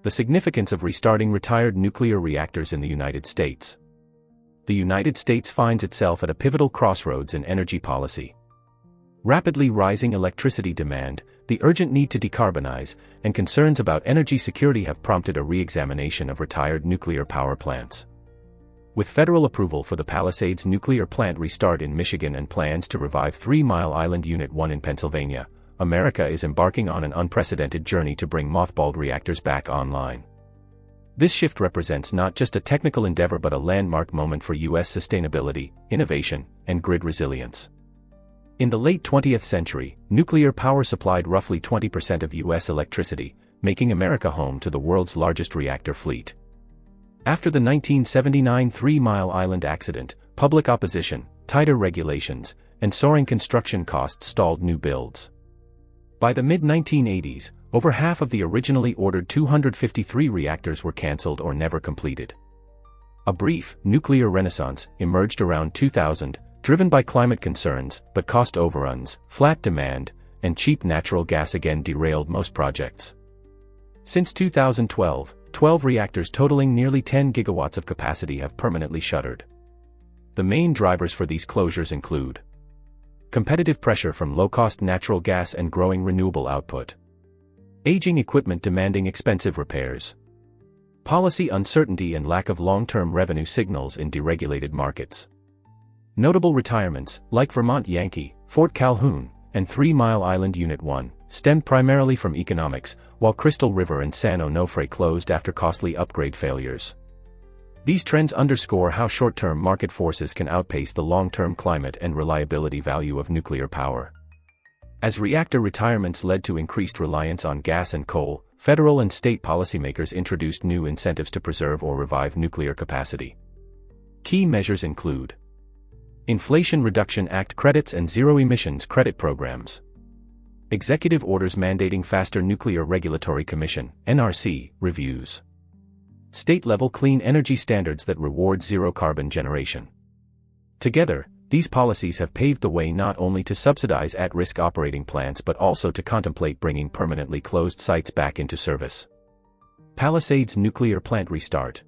The significance of restarting retired nuclear reactors in the United States. The United States finds itself at a pivotal crossroads in energy policy. Rapidly rising electricity demand, the urgent need to decarbonize, and concerns about energy security have prompted a re-examination of retired nuclear power plants. With federal approval for the Palisades nuclear plant restart in Michigan and plans to revive 3 Mile Island Unit 1 in Pennsylvania, America is embarking on an unprecedented journey to bring mothballed reactors back online. This shift represents not just a technical endeavor but a landmark moment for U.S. sustainability, innovation, and grid resilience. In the late 20th century, nuclear power supplied roughly 20% of U.S. electricity, making America home to the world's largest reactor fleet. After the 1979 3 Mile Island accident, public opposition, tighter regulations, and soaring construction costs stalled new builds. By the mid-1980s, over half of the originally ordered 253 reactors were cancelled or never completed. A brief, nuclear renaissance emerged around 2000, driven by climate concerns, but cost overruns, flat demand, and cheap natural gas again derailed most projects. Since 2012, 12 reactors totaling nearly 10 gigawatts of capacity have permanently shuttered. The main drivers for these closures include competitive pressure from low-cost natural gas and growing renewable output, aging equipment demanding expensive repairs, policy uncertainty and lack of long-term revenue signals in deregulated markets. Notable retirements, like Vermont Yankee, Fort Calhoun, and 3 Mile Island Unit 1, stemmed primarily from economics, while Crystal River and San Onofre closed after costly upgrade failures. These trends underscore how short-term market forces can outpace the long-term climate and reliability value of nuclear power. As reactor retirements led to increased reliance on gas and coal, federal and state policymakers introduced new incentives to preserve or revive nuclear capacity. Key measures include Inflation Reduction Act credits and zero emissions credit programs. Executive orders mandating faster Nuclear Regulatory Commission (NRC) reviews. State-level clean energy standards that reward zero-carbon generation. Together, these policies have paved the way not only to subsidize at-risk operating plants but also to contemplate bringing permanently closed sites back into service. Palisades Nuclear Plant Restart.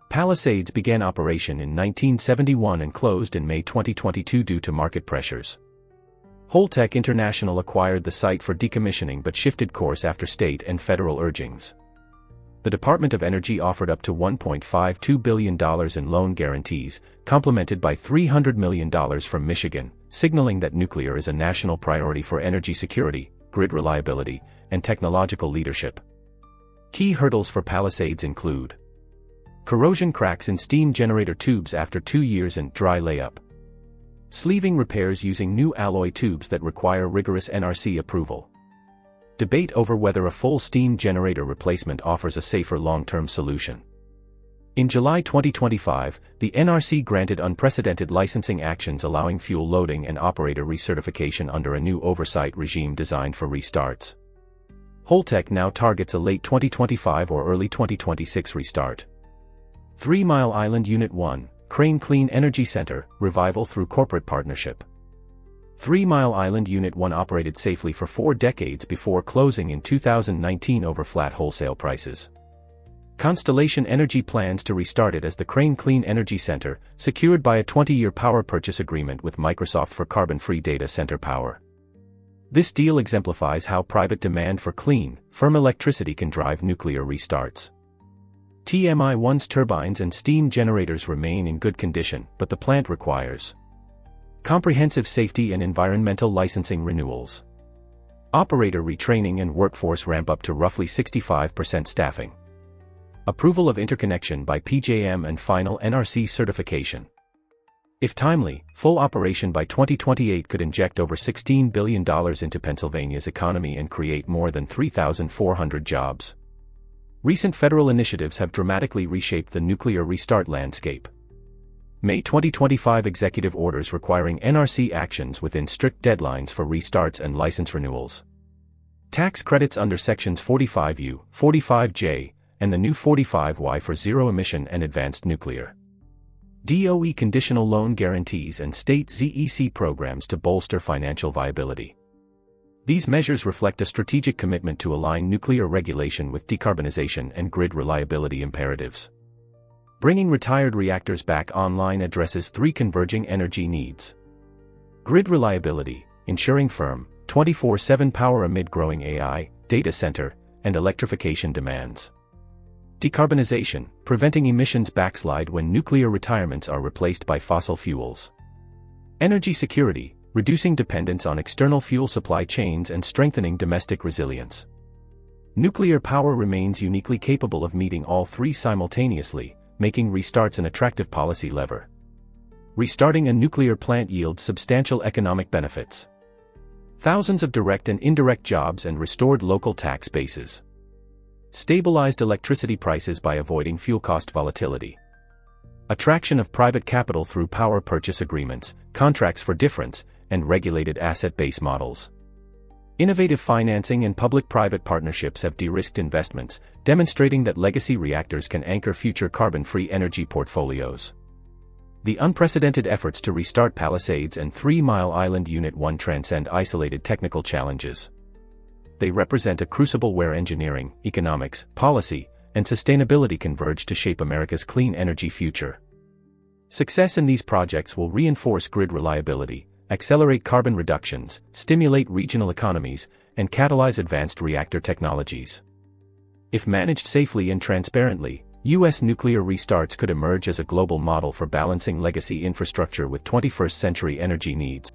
Palisades began operation in 1971 and closed in May 2022 due to market pressures. Holtec International acquired the site for decommissioning but shifted course after state and federal urgings. The Department of Energy offered up to $1.52 billion in loan guarantees, complemented by $300 million from Michigan, signaling that nuclear is a national priority for energy security, grid reliability, and technological leadership. Key hurdles for Palisades include corrosion cracks in steam generator tubes after 2 years and dry layup. Sleeving repairs using new alloy tubes that require rigorous NRC approval. Debate over whether a full steam generator replacement offers a safer long-term solution. In July 2025, the NRC granted unprecedented licensing actions allowing fuel loading and operator recertification under a new oversight regime designed for restarts. Holtec now targets a late 2025 or early 2026 restart. 3 Mile Island Unit 1, Crane Clean Energy Center, revival through corporate partnership. 3 Mile Island Unit 1 operated safely for 4 decades before closing in 2019 over flat wholesale prices. Constellation Energy plans to restart it as the Crane Clean Energy Center, secured by a 20-year power purchase agreement with Microsoft for carbon-free data center power. This deal exemplifies how private demand for clean, firm electricity can drive nuclear restarts. TMI-1's turbines and steam generators remain in good condition, but the plant requires comprehensive safety and environmental licensing renewals, operator retraining and workforce ramp up to roughly 65% staffing, approval of interconnection by PJM and final NRC certification. If timely, full operation by 2028 could inject over $16 billion into Pennsylvania's economy and create more than 3,400 jobs. Recent federal initiatives have dramatically reshaped the nuclear restart landscape. May 2025 executive orders requiring NRC actions within strict deadlines for restarts and license renewals. Tax credits under Sections 45U, 45J, and the new 45Y for zero-emission and advanced nuclear. DOE conditional loan guarantees and state ZEC programs to bolster financial viability. These measures reflect a strategic commitment to align nuclear regulation with decarbonization and grid reliability imperatives. Bringing retired reactors back online addresses three converging energy needs. Grid reliability, ensuring firm, 24/7 power amid growing AI, data center, and electrification demands. Decarbonization, preventing emissions backslide when nuclear retirements are replaced by fossil fuels. Energy security, reducing dependence on external fuel supply chains and strengthening domestic resilience. Nuclear power remains uniquely capable of meeting all three simultaneously, making restarts an attractive policy lever. Restarting a nuclear plant yields substantial economic benefits. Thousands of direct and indirect jobs and restored local tax bases. Stabilized electricity prices by avoiding fuel cost volatility. Attraction of private capital through power purchase agreements, contracts for difference, and regulated asset-based models. Innovative financing and public-private partnerships have de-risked investments, demonstrating that legacy reactors can anchor future carbon-free energy portfolios. The unprecedented efforts to restart Palisades and 3 Mile Island Unit 1 transcend isolated technical challenges. They represent a crucible where engineering, economics, policy, and sustainability converge to shape America's clean energy future. Success in these projects will reinforce grid reliability, accelerate carbon reductions, stimulate regional economies, and catalyze advanced reactor technologies. If managed safely and transparently, U.S. nuclear restarts could emerge as a global model for balancing legacy infrastructure with 21st-century energy needs.